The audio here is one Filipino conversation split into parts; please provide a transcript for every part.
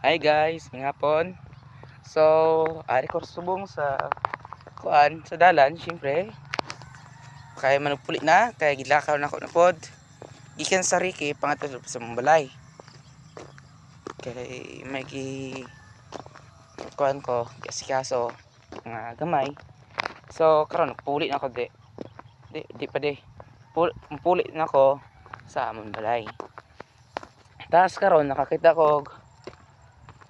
Hi guys, mga hapon. So, ari ko subong sa kuan sa dalan, syempre. Kaya manugpuli na, kaya gilakaw na ako na pod. Gikan sa Ricky pangatlo sa Mambalay. Kay may kuan ko, kasi kaso nga gamay. So, karon puli na ako di pa di. Puli na ako sa Mambalay. Taas karon nakakita ko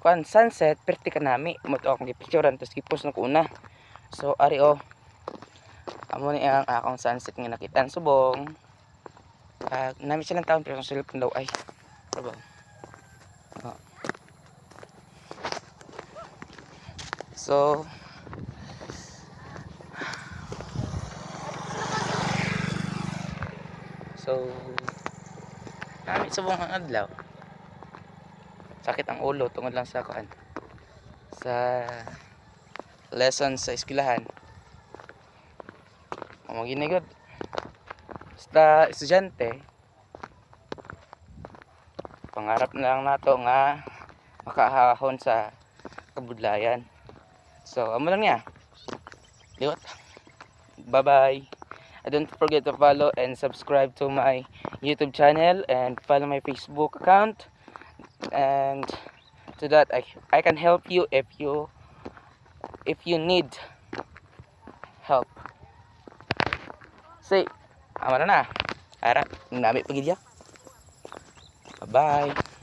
kuan sunset perti kanami mo to akong gipicturean tapos gipos na ko una. So ari amo ni ang akong sunset nga nakitaan subong. Nami silang taon pero sa cellphone daw ay trabaho. Oh. So nami subong ang adlaw. Sakit ang ulo tungod lang sa kuan sa lesson sa eskwelahan. Maginigod. Basta estudyante, pangarap na lang nato nga makahahon sa kabudlayan. So, amo lang niya. Liwat. Bye-bye. Don't forget to follow and subscribe to my YouTube channel and follow my Facebook account. And to that I can help you if you need help. Say, amo na. Ara, nami pagidya. Bye-bye.